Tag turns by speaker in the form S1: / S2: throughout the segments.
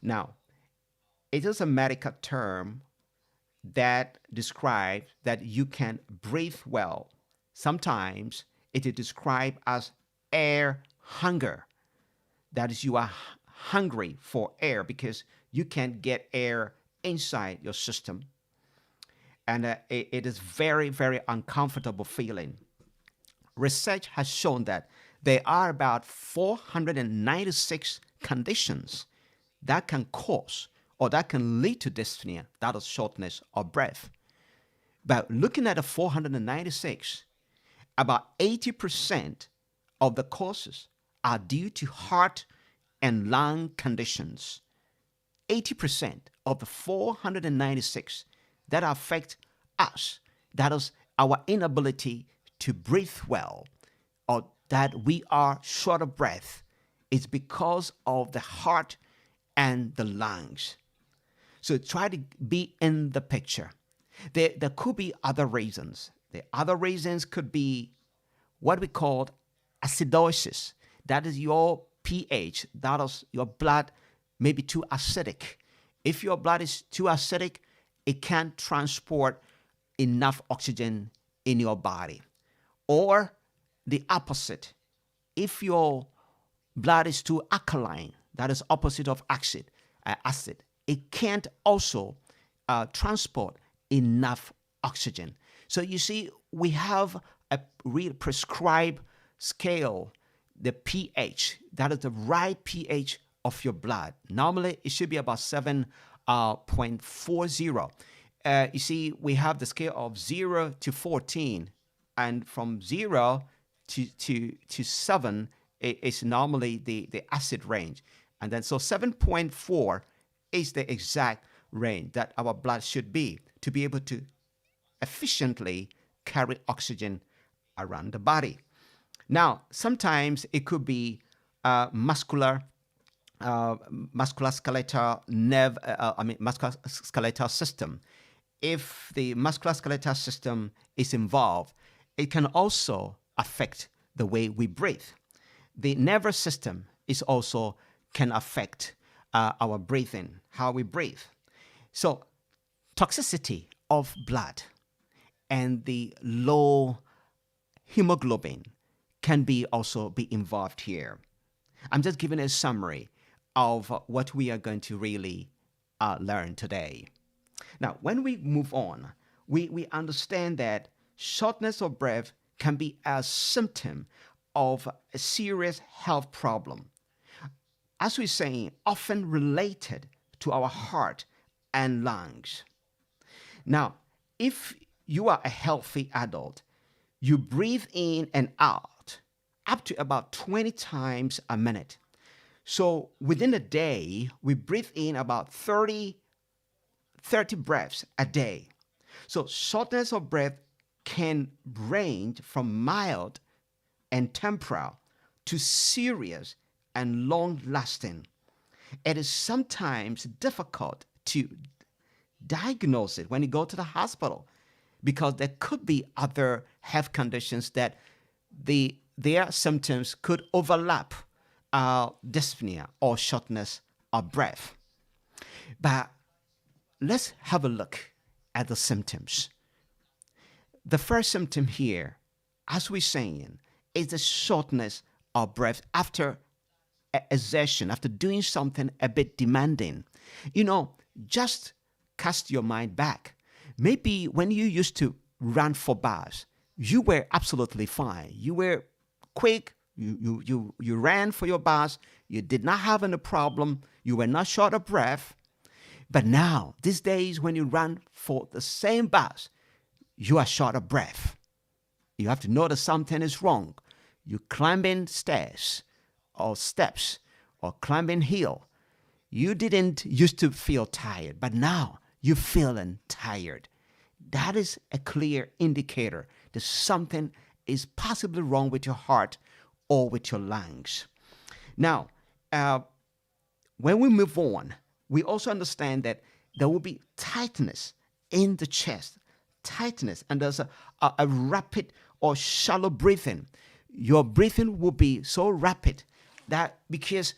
S1: Now, it is a medical term that describes that you can breathe well. Sometimes it is described as air hunger. That is, you are hungry for air because you can't get air inside your system. And it is very, very uncomfortable feeling. Research has shown that there are about 496 conditions that can cause or that can lead to dyspnea, that is shortness of breath. But looking at the 496, about 80% of the causes are due to heart and lung conditions. 80% of the 496 that affect us, that is our inability to breathe well, or that we are short of breath, is because of the heart and the lungs. So try to be in the picture. There could be other reasons. The other reasons could be what we call acidosis. That is your pH. That is your blood may be too acidic. If your blood is too acidic, it can't transport enough oxygen in your body. Or the opposite. If your blood is too alkaline, that is opposite of acid, it can't also transport enough oxygen. So you see, we have a real prescribed scale, the pH, that is the right pH of your blood. Normally, it should be about 7.40. You see, we have the scale of 0 to 14, and from 0 to 7 is normally the acid range. And then so 7.4 is the exact range that our blood should be to be able to efficiently carry oxygen around the body. Now, sometimes it could be musculoskeletal musculoskeletal system. If the musculoskeletal system is involved, it can also affect the way we breathe. The nervous system is also can affect our breathing, how we breathe. So, toxicity of blood and the low hemoglobin can be also be involved here. I'm just giving a summary of what we are going to really learn today. Now, when we move on, we understand that shortness of breath can be a symptom of a serious health problem. As we're saying, often related to our heart and lungs. Now, if you are a healthy adult, you breathe in and out up to about 20 times a minute. So within a day, we breathe in about 30 breaths a day. So shortness of breath can range from mild and temporal to serious and long-lasting. It is sometimes difficult to diagnose it when you go to the hospital because there could be other health conditions that their symptoms could overlap dyspnea or shortness of breath. But let's have a look at the symptoms. The first symptom here, as we're saying, is the shortness of breath after exertion, after doing something a bit demanding. You know, just cast your mind back. Maybe when you used to run for bars, you were absolutely fine. You were quick. You ran for your bars. You did not have any problem. You were not short of breath. But now, these days, when you run for the same bus, you are short of breath. You have to notice something is wrong. You climbing stairs or steps or climbing hill. You didn't used to feel tired, but now you're feeling tired. That is a clear indicator that something is possibly wrong with your heart or with your lungs. Now, when we move on, we also understand that there will be tightness in the chest, tightness, and there's a rapid or shallow breathing. Your breathing will be so rapid that because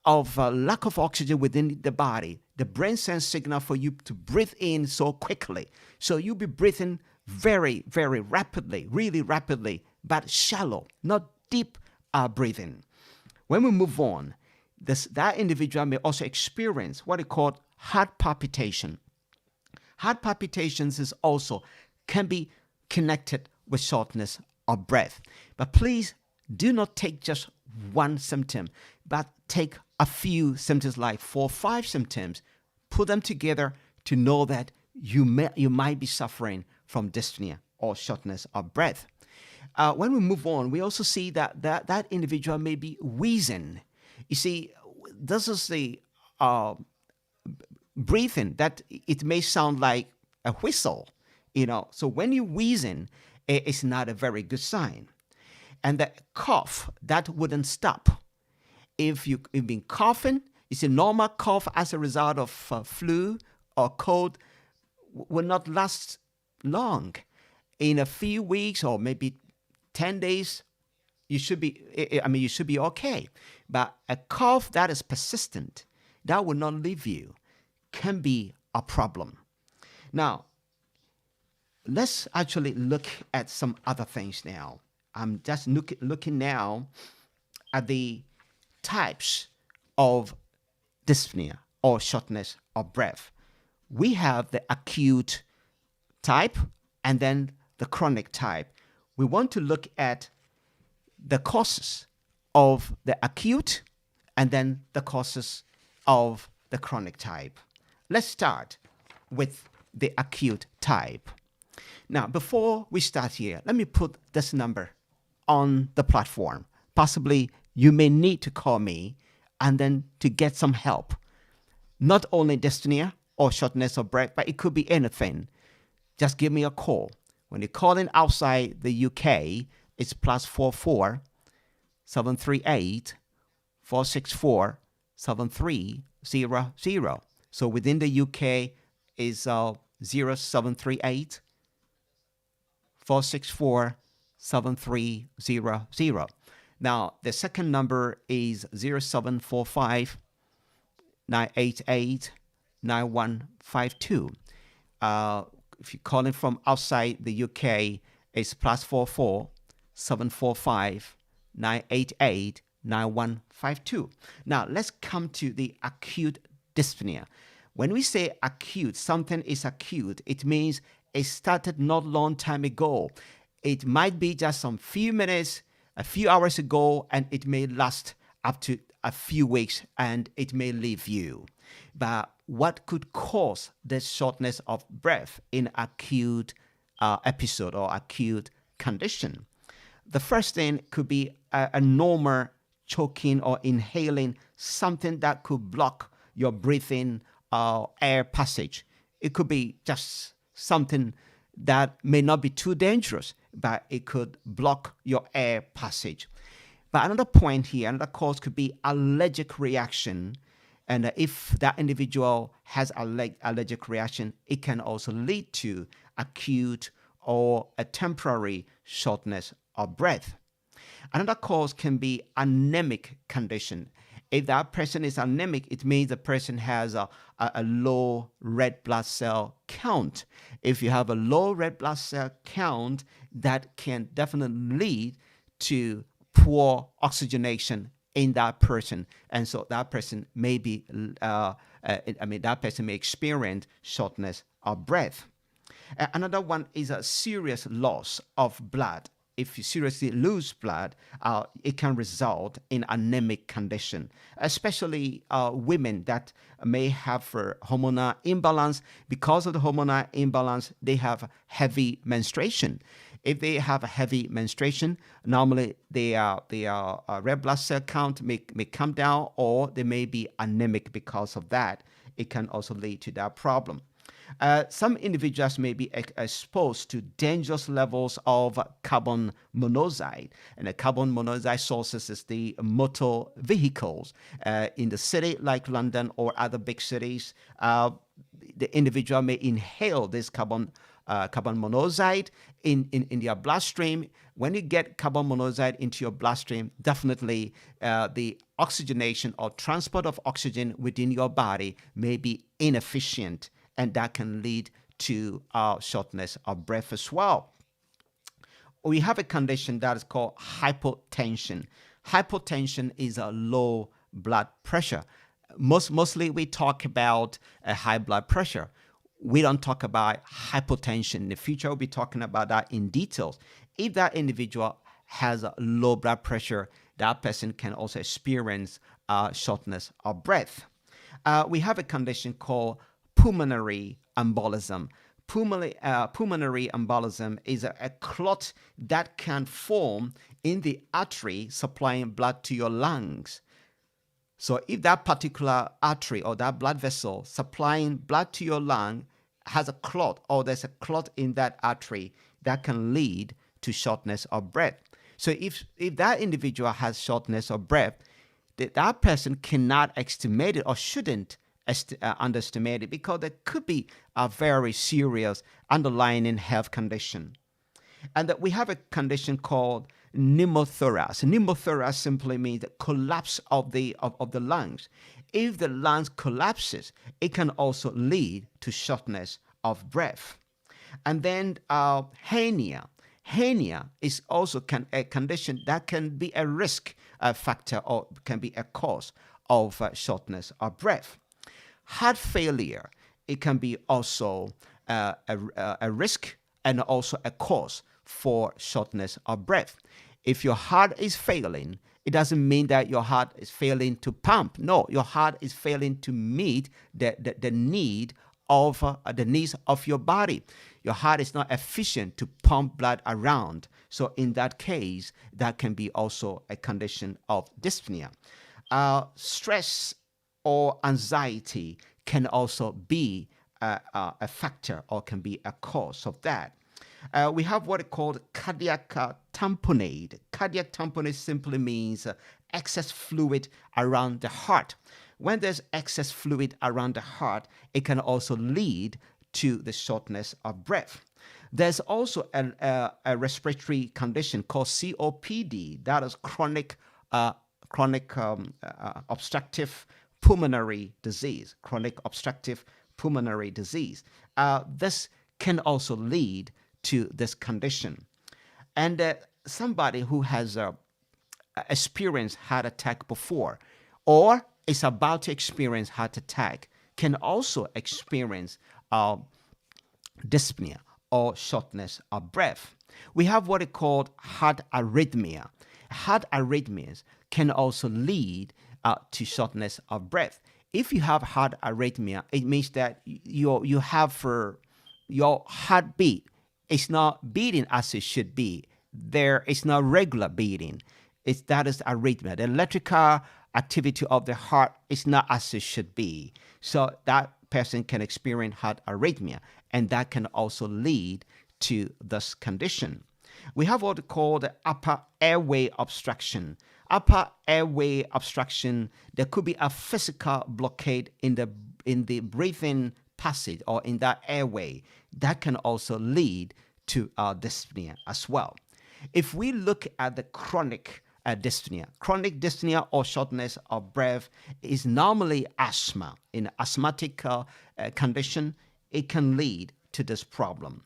S1: of lack of oxygen within the body, the brain sends signal for you to breathe in so quickly. So you'll be breathing very, very rapidly, really rapidly, but shallow, not deep breathing. When we move on, that individual may also experience what is called heart palpitation. Heart palpitations can be connected with shortness of breath. But please do not take just one symptom, but take a few symptoms, like 4 or 5 symptoms, put them together to know that you might be suffering from dyspnea or shortness of breath. When we move on, we also see that individual may be wheezing. You see, this is the breathing that it may sound like a whistle, So when you're wheezing, it's not a very good sign. And the cough, that wouldn't stop. If you've been coughing, it's a normal cough as a result of flu or cold will not last long. In a few weeks or maybe 10 days, you should be okay. But a cough that is persistent, that will not leave you, can be a problem. Now, let's actually look at some other things now. I'm just looking now at the types of dyspnea or shortness of breath. We have the acute type and then the chronic type. We want to look at the causes of the acute and then the causes of the chronic type. Let's start with the acute type. Now, before we start here, let me put this number on the platform. Possibly you may need to call me and then to get some help. Not only dyspnea or shortness of breath, but it could be anything. Just give me a call. When you're calling outside the UK, it's +44 738 464 7300. So within the UK is 0738 464 7300. Now, the second number is 0745 988 9152. If you're calling from outside the UK, it's +44 745 988 9152. Now, let's come to the acute dyspnea. When we say acute, something is acute, it means it started not long time ago. It might be just some few minutes, a few hours ago, and it may last up to a few weeks, and it may leave you. But what could cause this shortness of breath in acute episode or acute condition? The first thing could be a normal choking or inhaling, something that could block your breathing air passage. It could be just something that may not be too dangerous, but it could block your air passage. But another point here, another cause could be allergic reaction. And if that individual has allergic reaction, it can also lead to acute or a temporary shortness of breath. Another cause can be anemic condition. If that person is anemic, it means the person has a low red blood cell count. If you have a low red blood cell count, that can definitely lead to poor oxygenation in that person, and so that person may be, that person may experience shortness of breath. Another one is a serious loss of blood. If you seriously lose blood, it can result in anemic condition, especially women that may have hormonal imbalance. Because of the hormonal imbalance, they have heavy menstruation. If they have a heavy menstruation, normally their red blood cell count may come down, or they may be anemic because of that. It can also lead to that problem. Some individuals may be exposed to dangerous levels of carbon monoxide, and the carbon monoxide sources is the motor vehicles in the city like London or other big cities. The individual may inhale this carbon carbon monoxide in your bloodstream. When you get carbon monoxide into your bloodstream, definitely the oxygenation or transport of oxygen within your body may be inefficient, and that can lead to shortness of breath as well. We have a condition that is called hypotension. Hypotension is a low blood pressure. Mostly we talk about a high blood pressure. We don't talk about hypotension. In the future, we'll be talking about that in details. If that individual has a low blood pressure, that person can also experience shortness of breath. We have a condition called pulmonary embolism. Pulmonary embolism is a clot that can form in the artery supplying blood to your lungs. So if that particular artery or that blood vessel supplying blood to your lung has a clot, or there's a clot in that artery, that can lead to shortness of breath. So if that individual has shortness of breath, that person cannot estimate it or shouldn't underestimate it, because there could be a very serious underlying health condition. And that we have a condition called pneumothorax. Pneumothorax simply means the collapse of the lungs. If the lungs collapses, it can also lead to shortness of breath. And then hernia. Hernia is also a condition that can be a risk factor or can be a cause of shortness of breath. Heart failure, it can be also a risk and also a cause for shortness of breath. If your heart is failing, it doesn't mean that your heart is failing to pump. No, your heart is failing to meet the needs of your body. Your heart is not efficient to pump blood around. So in that case, that can be also a condition of dyspnea. Stress or anxiety can also be a factor or can be a cause of that. We have what is called cardiac tamponade. Cardiac tamponade simply means excess fluid around the heart. When there's excess fluid around the heart, it can also lead to the shortness of breath. There's also a respiratory condition called COPD, that is chronic obstructive pulmonary disease. Chronic obstructive pulmonary disease. This can also lead to this condition. And somebody who has experienced heart attack before or is about to experience heart attack can also experience dyspnea or shortness of breath. We have what is called heart arrhythmia. Heart arrhythmias can also lead to shortness of breath. If you have heart arrhythmia, it means that you have your heartbeat is not beating as it should be. There is no regular beating. That is arrhythmia. The electrical activity of the heart is not as it should be. So that person can experience heart arrhythmia, and that can also lead to this condition. We have what we call the upper airway obstruction. Upper airway obstruction, there could be a physical blockade in the breathing passage or in that airway. That can also lead to dyspnea as well. If we look at the chronic dyspnea or shortness of breath is normally asthma. In asthmatic condition, it can lead to this problem.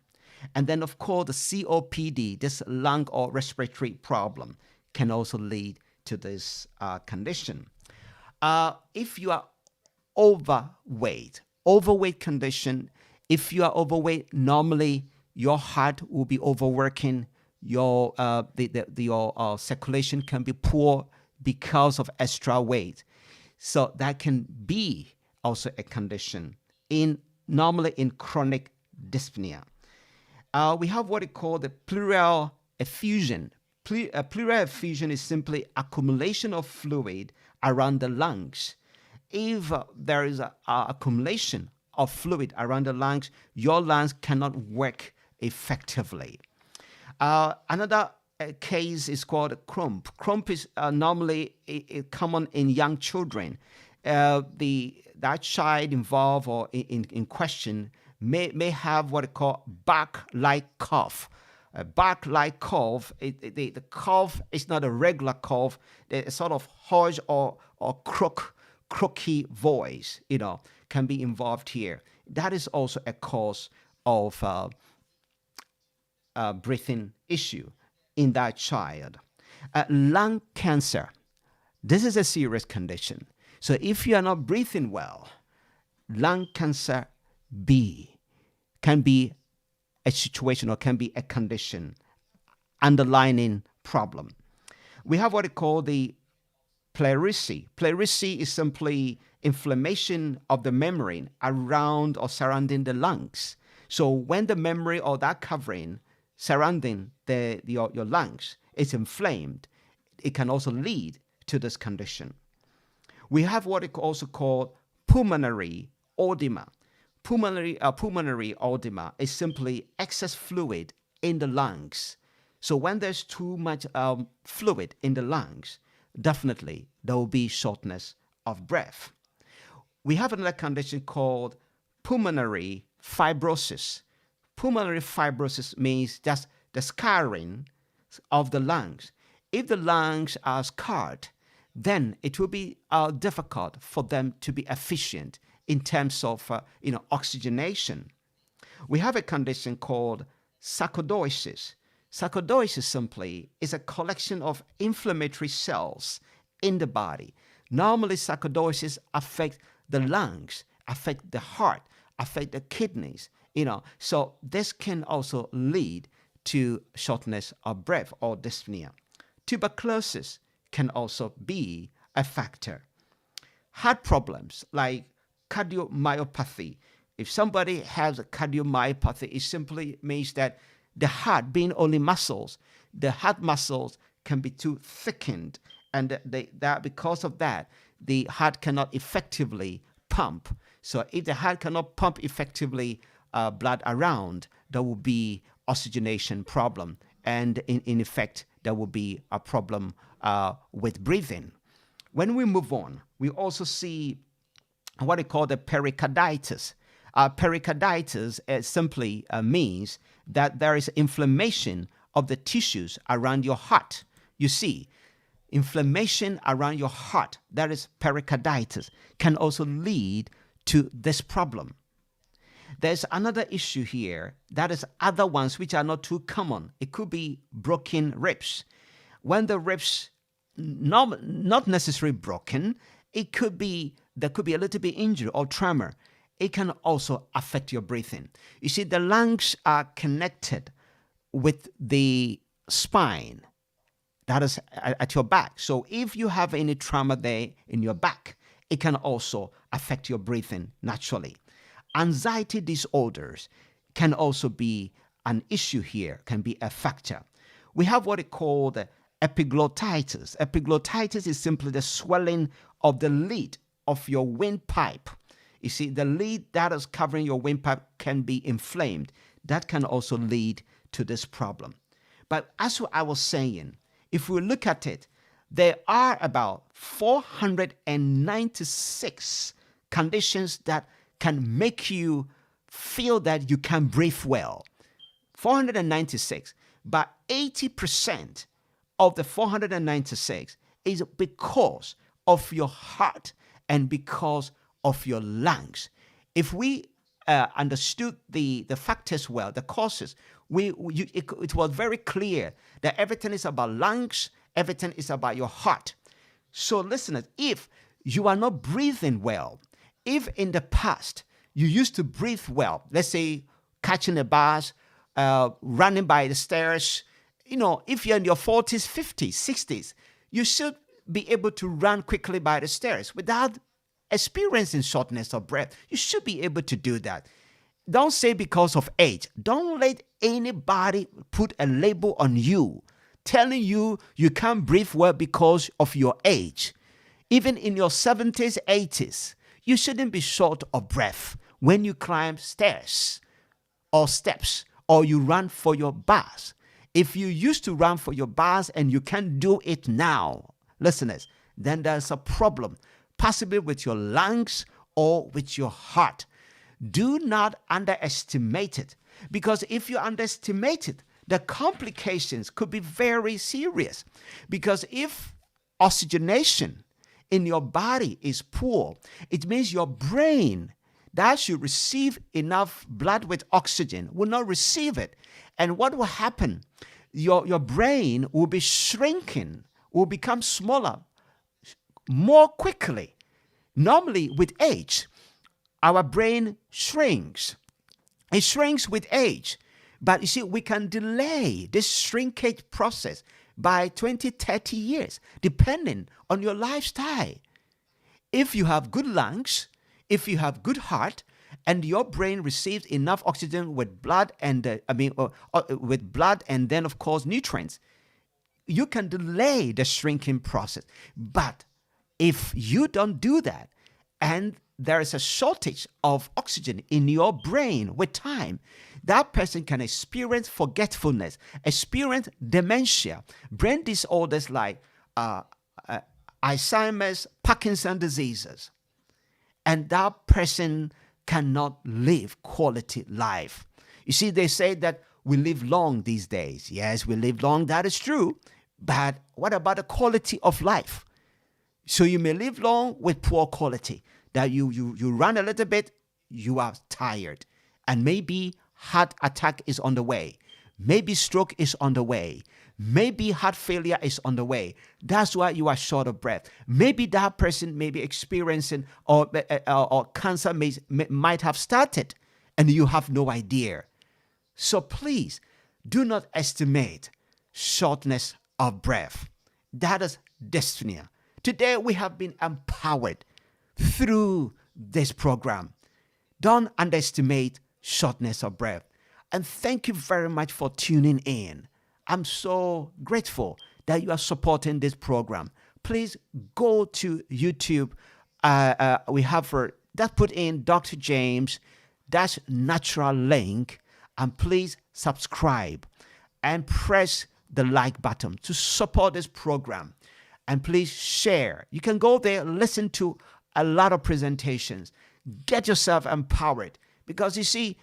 S1: And then, of course, the COPD, this lung or respiratory problem, can also lead to this condition. If you are overweight condition, if you are overweight, normally your heart will be overworking. Your circulation can be poor because of extra weight. So that can be also a condition normally in chronic dyspnea. We have what is called the pleural effusion. Pleural effusion is simply accumulation of fluid around the lungs. If there is an accumulation of fluid around the lungs, your lungs cannot work effectively. Another case is called crump. Crump is normally common in young children. That child involved or in question may have what they call bark-like cough. A bark-like cough, the cough is not a regular cough. A sort of harsh or croaky voice, can be involved here. That is also a cause of breathing issue in that child. Lung cancer. This is a serious condition. So if you are not breathing well, lung cancer can be a situation or can be a condition, underlying problem. We have what we call the pleurisy. Pleurisy is simply inflammation of the membrane around or surrounding the lungs. So when the membrane or that covering surrounding your lungs is inflamed, it can also lead to this condition. We have what we also call pulmonary edema. Pulmonary edema is simply excess fluid in the lungs. So when there's too much fluid in the lungs, definitely there will be shortness of breath. We have another condition called pulmonary fibrosis. Pulmonary fibrosis means just the scarring of the lungs. If the lungs are scarred, then it will be difficult for them to be efficient in terms of oxygenation. We have a condition called sarcoidosis. Sarcoidosis simply is a collection of inflammatory cells in the body. Normally, sarcoidosis affects the lungs, affect the heart, affect the kidneys. So this can also lead to shortness of breath or dyspnea. Tuberculosis can also be a factor. Heart problems like cardiomyopathy. If somebody has a cardiomyopathy, it simply means that the heart being only muscles, the heart muscles can be too thickened, and that because of that, the heart cannot effectively pump. So if the heart cannot pump effectively blood around, there will be oxygenation problem, and in effect, there will be a problem with breathing. When we move on, we also see what they call the pericarditis. Pericarditis simply means that there is inflammation of the tissues around your heart. You see, inflammation around your heart, that is pericarditis, can also lead to this problem. There's another issue here, that is other ones which are not too common. It could be broken ribs. When the ribs not necessarily broken, there could be a little bit injury or tremor. It can also affect your breathing. You see, the lungs are connected with the spine, that is at your back. So if you have any trauma there in your back, it can also affect your breathing naturally. Anxiety disorders can also be an issue here, can be a factor. We have what is called epiglottitis. Epiglottitis is simply the swelling of the lid of your windpipe. You see, the lid that is covering your windpipe can be inflamed. That can also lead to this problem. But as I was saying, if we look at it, there are about 496 conditions that can make you feel that you can breathe well. 496, but 80% of the 496 is because of your heart and because of your lungs. If we understood the factors well, the causes, it was very clear that everything is about lungs, everything is about your heart. So listeners, if you are not breathing well, if in the past you used to breathe well, let's say catching a bus, running by the stairs, if you're in your 40s, 50s, 60s, you should be able to run quickly by the stairs without experiencing shortness of breath. You should be able to do that. Don't say because of age. Don't let anybody put a label on you telling you you can't breathe well because of your age. Even in your 70s, 80s, you shouldn't be short of breath when you climb stairs or steps or you run for your bus. If you used to run for your bus and you can't do it now, listeners, then there's a problem, possibly with your lungs or with your heart. Do not underestimate it, because if you underestimate it, the complications could be very serious. Because if oxygenation in your body is poor, it means your brain that should receive enough blood with oxygen will not receive it. And what will happen? Your brain will be shrinking, will become smaller more quickly. Normally, with age, our brain shrinks. It shrinks with age. But you see, we can delay this shrinkage process by 20, 30 years, depending on your lifestyle. If you have good lungs, if you have good heart, and your brain receives enough oxygen with blood and with blood and then of course nutrients, you can delay the shrinking process. But if you don't do that, and there is a shortage of oxygen in your brain with time, that person can experience forgetfulness, experience dementia, brain disorders like Alzheimer's, Parkinson's diseases. And that person cannot live quality life. You see, they say that we live long these days. Yes, we live long. That is true. But what about the quality of life? So you may live long with poor quality. That you run a little bit, you are tired. And maybe heart attack is on the way. Maybe stroke is on the way. Maybe heart failure is on the way. That's why you are short of breath. Maybe that person may be experiencing or cancer might have started and you have no idea. So please do not estimate shortness of breath. That is dyspnea. Today we have been empowered through this program. Don't underestimate shortness of breath. And thank you very much for tuning in. I'm so grateful that you are supporting this program. Please go to YouTube. We have that put in Dr. James. That's natural link. And please subscribe and press the like button to support this program. And please share. You can go there, listen to a lot of presentations. Get yourself empowered. Because you see,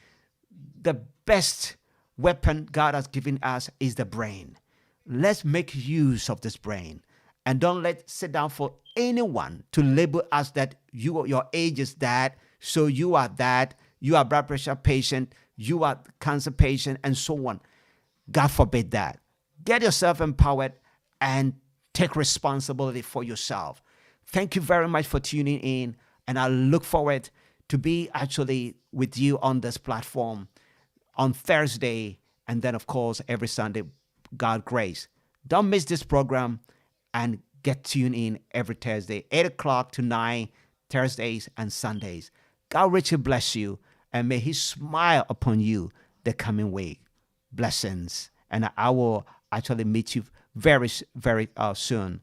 S1: the best weapon God has given us is the brain. Let's make use of this brain. And don't let sit down for anyone to label us that your age is that, so you are that, you are blood pressure patient, you are cancer patient, and so on. God forbid that. Get yourself empowered and take responsibility for yourself. Thank you very much for tuning in, and I look forward to be actually with you on this platform on Thursday, and then of course every Sunday, God grace. Don't miss this program and get tuned in every Thursday, 8 o'clock to 9, Thursdays and Sundays. God richly bless you, and may He smile upon you the coming week. Blessings, and I will actually meet you very, very soon.